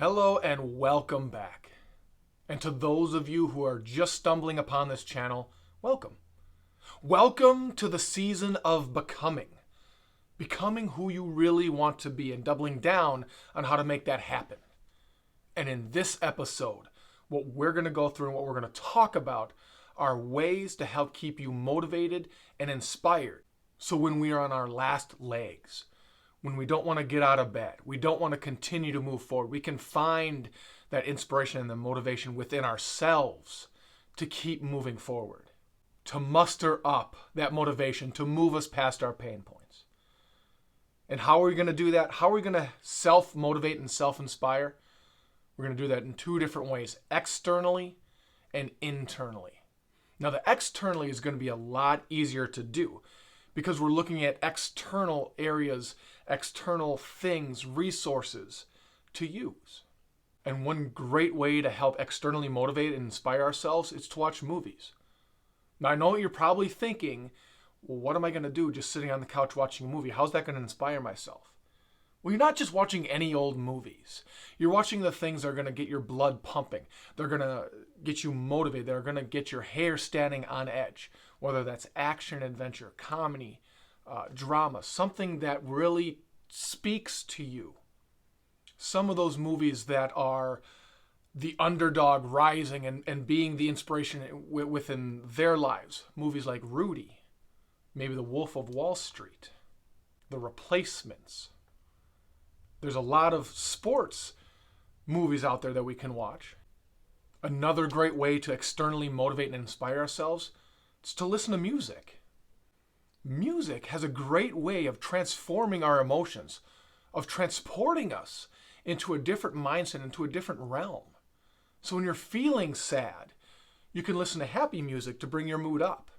Hello and welcome back. And to those of you who are just stumbling upon this channel, welcome. Welcome to the season of becoming. Becoming who you really want to be and doubling down on how to make that happen. And in this episode, what we're going to go through and what we're going to talk about are ways to help keep you motivated and inspired. So when we are on our last legs, when we don't want to get out of bed, we don't want to continue to move forward, we can find that inspiration and the motivation within ourselves to keep moving forward, to muster up that motivation to move us past our pain points. And how are we going to do that? How are we going to self-motivate and self-inspire? We're going to do that in two different ways, externally and internally. Now, the externally is going to be a lot easier to do because we're looking at external areas, external things, resources to use. And one great way to help externally motivate and inspire ourselves is to watch movies. Now, I know what you're probably thinking, well, what am I going to do just sitting on the couch watching a movie? How's that going to inspire myself? Well, you're not just watching any old movies. You're watching the things that are going to get your blood pumping. They're going to get you motivated. They're going to get your hair standing on edge, whether that's action, adventure, comedy, drama, something that really speaks to you. Some of those movies that are the underdog rising and being the inspiration within their lives. Movies like Rudy, maybe The Wolf of Wall Street, The Replacements. There's a lot of sports movies out there that we can watch. Another great way to externally motivate and inspire ourselves is to listen to music. Music has a great way of transforming our emotions, of transporting us into a different mindset, into a different realm. So when you're feeling sad, you can listen to happy music to bring your mood up.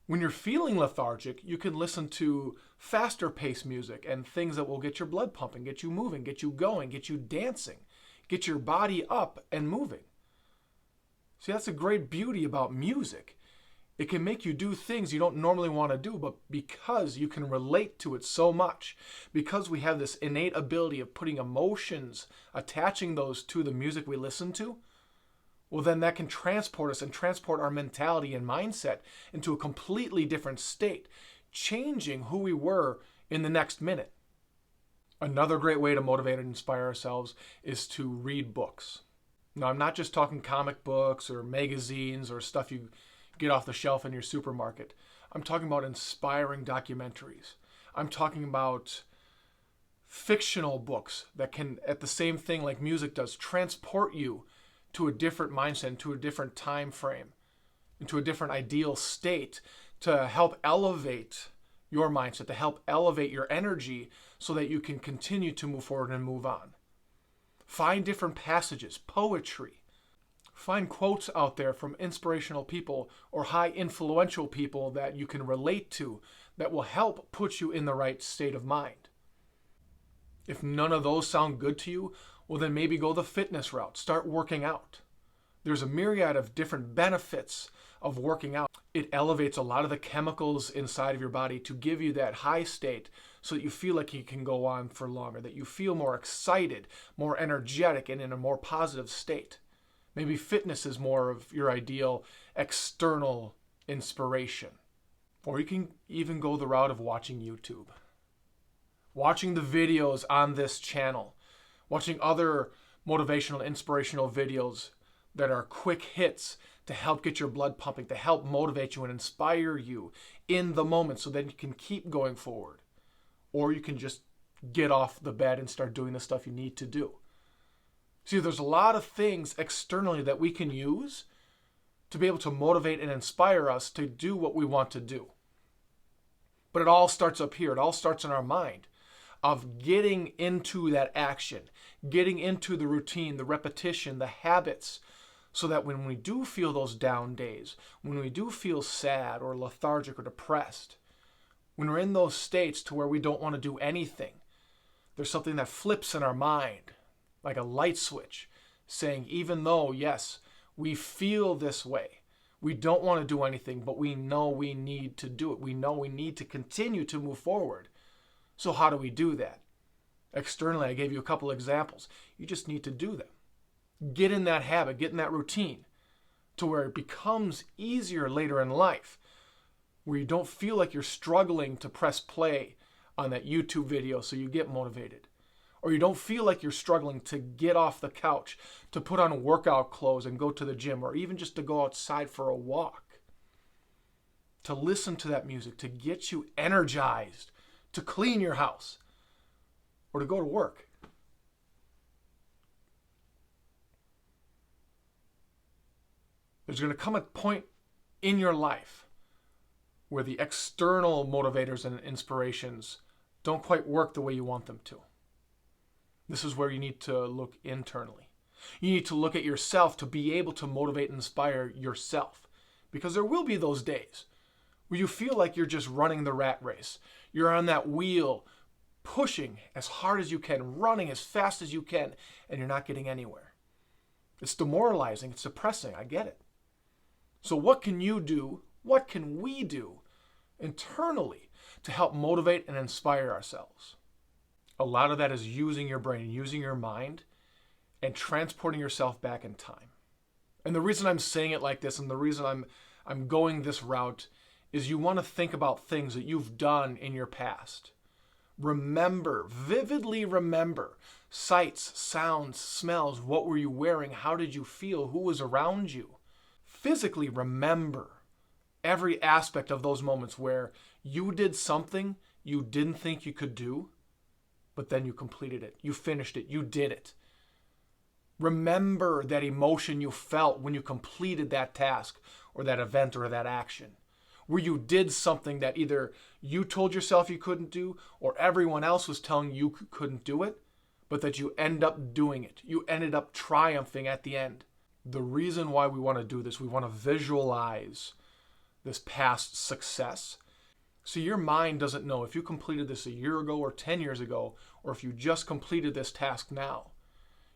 When you're feeling lethargic, you can listen to faster paced music and things that will get your blood pumping, get you moving, get you going, get you dancing, get your body up and moving. See, that's a great beauty about music. It can make you do things you don't normally want to do, but because you can relate to it so much, because we have this innate ability of putting emotions, attaching those to the music we listen to, well, then that can transport us and transport our mentality and mindset into a completely different state, changing who we were in the next minute. Another great way to motivate and inspire ourselves is to read books. Now, I'm not just talking comic books or magazines or stuff you get off the shelf in your supermarket. I'm talking about inspiring documentaries. I'm talking about fictional books that can, at the same thing like music does, transport you to a different mindset, to a different time frame, into a different ideal state to help elevate your mindset, to help elevate your energy so that you can continue to move forward and move on. Find different passages, poetry. Find quotes out there from inspirational people or high influential people that you can relate to that will help put you in the right state of mind. If none of those sound good to you, well, then maybe go the fitness route. Start working out. There's a myriad of different benefits of working out. It elevates a lot of the chemicals inside of your body to give you that high state so that you feel like you can go on for longer, that you feel more excited, more energetic, and in a more positive state. Maybe fitness is more of your ideal external inspiration. Or you can even go the route of watching YouTube. Watching the videos on this channel. Watching other motivational, inspirational videos that are quick hits to help get your blood pumping, to help motivate you and inspire you in the moment so that you can keep going forward. Or you can just get off the bed and start doing the stuff you need to do. See, there's a lot of things externally that we can use to be able to motivate and inspire us to do what we want to do. But it all starts up here. It all starts in our mind of getting into that action, getting into the routine, the repetition, the habits, so that when we do feel those down days, when we do feel sad or lethargic or depressed, when we're in those states to where we don't want to do anything, there's something that flips in our mind, like a light switch, saying even though, yes, we feel this way, we don't want to do anything, but we know we need to do it. We know we need to continue to move forward. So how do we do that? Externally, I gave you a couple examples. You just need to do them. Get in that habit, get in that routine to where it becomes easier later in life, where you don't feel like you're struggling to press play on that YouTube video so you get motivated. Or you don't feel like you're struggling to get off the couch, to put on workout clothes and go to the gym, or even just to go outside for a walk. To listen to that music, to get you energized, to clean your house, or to go to work. There's going to come a point in your life where the external motivators and inspirations don't quite work the way you want them to. This is where you need to look internally. You need to look at yourself to be able to motivate and inspire yourself. Because there will be those days where you feel like you're just running the rat race. You're on that wheel, pushing as hard as you can, running as fast as you can, and you're not getting anywhere. It's demoralizing, it's depressing, I get it. So what can you do, what can we do internally to help motivate and inspire ourselves? A lot of that is using your brain, using your mind, and transporting yourself back in time. And the reason I'm saying it like this, and the reason I'm going this route, is you want to think about things that you've done in your past. Remember, vividly remember, sights, sounds, smells, what were you wearing, how did you feel, who was around you. Physically remember every aspect of those moments where you did something you didn't think you could do, but then you completed it, you finished it, you did it. Remember that emotion you felt when you completed that task or that event or that action, where you did something that either you told yourself you couldn't do or everyone else was telling you couldn't do it, but that you end up doing it. You ended up triumphing at the end. The reason why we want to do this, we want to visualize this past success. So your mind doesn't know if you completed this a year ago or 10 years ago, or if you just completed this task now.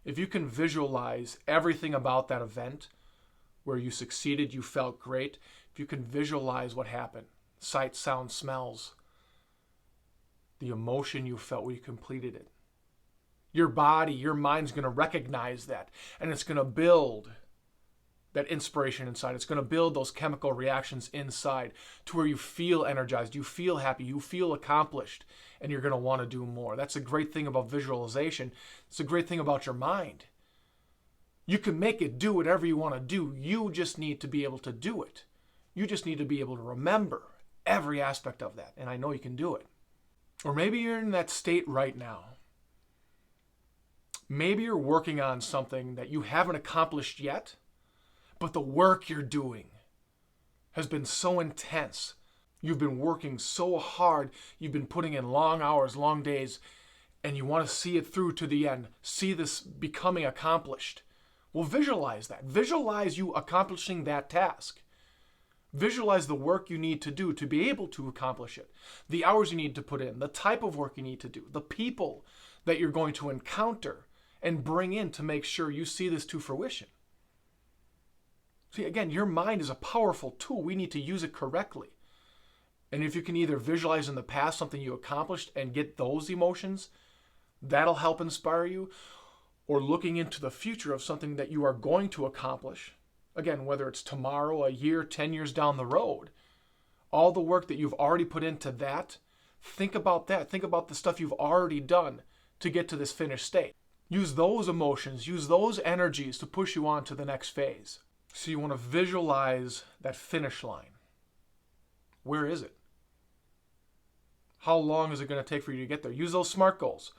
If you can visualize everything about that event, where you succeeded, you felt great, if you can visualize what happened, sight, sound, smells, the emotion you felt when you completed it, your body, your mind's going to recognize that, and it's going to build that inspiration inside. It's going to build those chemical reactions inside to where you feel energized, you feel happy, you feel accomplished, and you're going to want to do more. That's a great thing about visualization. It's a great thing about your mind. You can make it do whatever you want to do. You just need to be able to do it. You just need to be able to remember every aspect of that, and I know you can do it. Or maybe you're in that state right now. Maybe you're working on something that you haven't accomplished yet, but the work you're doing has been so intense. You've been working so hard. You've been putting in long hours, long days, and you want to see it through to the end. See this becoming accomplished. Well, visualize that. Visualize you accomplishing that task. Visualize the work you need to do to be able to accomplish it. The hours you need to put in, the type of work you need to do, the people that you're going to encounter and bring in to make sure you see this to fruition. See, again, your mind is a powerful tool. We need to use it correctly. And if you can either visualize in the past something you accomplished and get those emotions, that'll help inspire you. Or looking into the future of something that you are going to accomplish. Again, whether it's tomorrow, a year, 10 years down the road, all the work that you've already put into that, think about that. Think about the stuff you've already done to get to this finished state. Use those emotions, use those energies to push you on to the next phase. So you want to visualize that finish line. Where is it? How long is it going to take for you to get there? Use those SMART goals.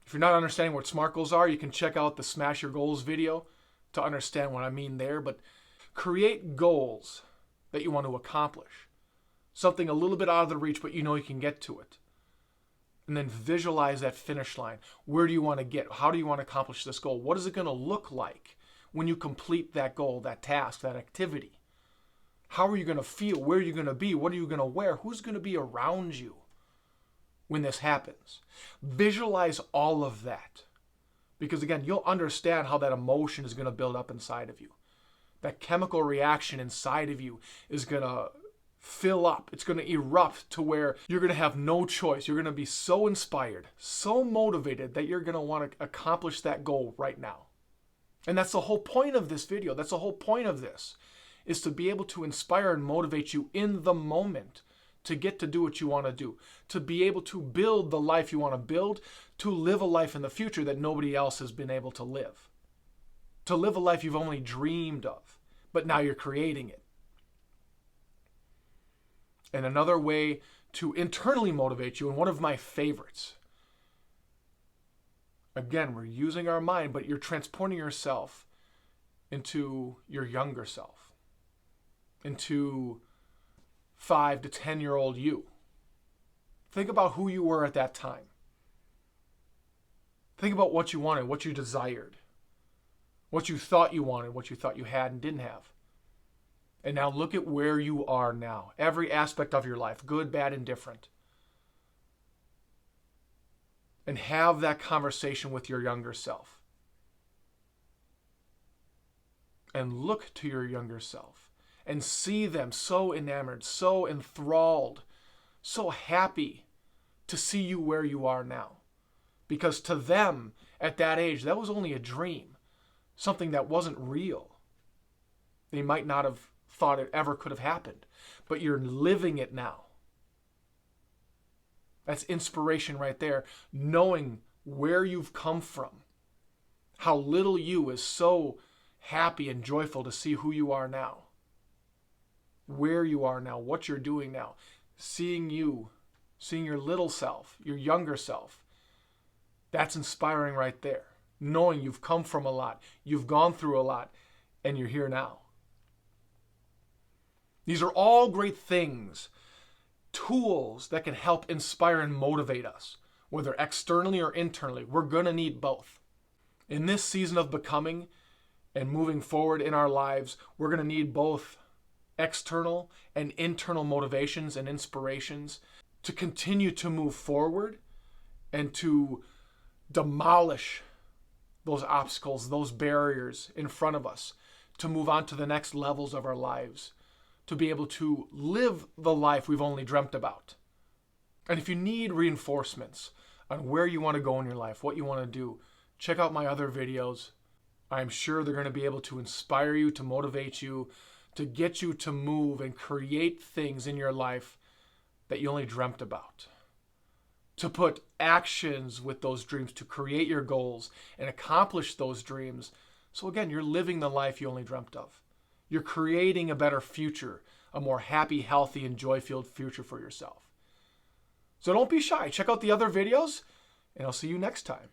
If you're not understanding what SMART goals are, you can check out the Smash Your Goals video to understand what I mean there. But create goals that you want to accomplish. Something a little bit out of the reach, but you know you can get to it. And then visualize that finish line. Where do you want to get? How do you want to accomplish this goal? What is it going to look like when you complete that goal, that task, that activity? How are you going to feel? Where are you going to be? What are you going to wear? Who's going to be around you when this happens? Visualize all of that. Because again, you'll understand how that emotion is going to build up inside of you. That chemical reaction inside of you is going to fill up. It's going to erupt to where you're going to have no choice. You're going to be so inspired, so motivated that you're going to want to accomplish that goal right now. And that's the whole point of this video. That's the whole point of this, is to be able to inspire and motivate you in the moment to get to do what you want to do, to be able to build the life you want to build, to live a life in the future that nobody else has been able to live a life you've only dreamed of, but now you're creating it. And another way to internally motivate you, and one of my favorites, again, we're using our mind, but you're transporting yourself into your younger self, into 5 to 10-year-old you. Think about who you were at that time. Think about what you wanted, what you desired, what you thought you wanted, what you thought you had and didn't have. And now look at where you are now. Every aspect of your life, good, bad, and different. And have that conversation with your younger self. And look to your younger self and see them so enamored, so enthralled, so happy to see you where you are now. Because to them, at that age, that was only a dream, something that wasn't real. They might not have thought it ever could have happened, but you're living it now. That's inspiration right there, knowing where you've come from, how little you is so happy and joyful to see who you are now, where you are now, what you're doing now, seeing you, seeing your little self, your younger self. That's inspiring right there, knowing you've come from a lot, you've gone through a lot, and you're here now. These are all great things, tools that can help inspire and motivate us, whether externally or internally. We're going to need both. In this season of becoming and moving forward in our lives, we're going to need both external and internal motivations and inspirations to continue to move forward and to demolish those obstacles, those barriers in front of us, to move on to the next levels of our lives, to be able to live the life we've only dreamt about. And if you need reinforcements on where you want to go in your life, what you want to do, check out my other videos. I'm sure they're going to be able to inspire you, to motivate you, to get you to move and create things in your life that you only dreamt about. To put actions with those dreams, to create your goals and accomplish those dreams. So again, you're living the life you only dreamt of. You're creating a better future, a more happy, healthy, and joy-filled future for yourself. So don't be shy. Check out the other videos, and I'll see you next time.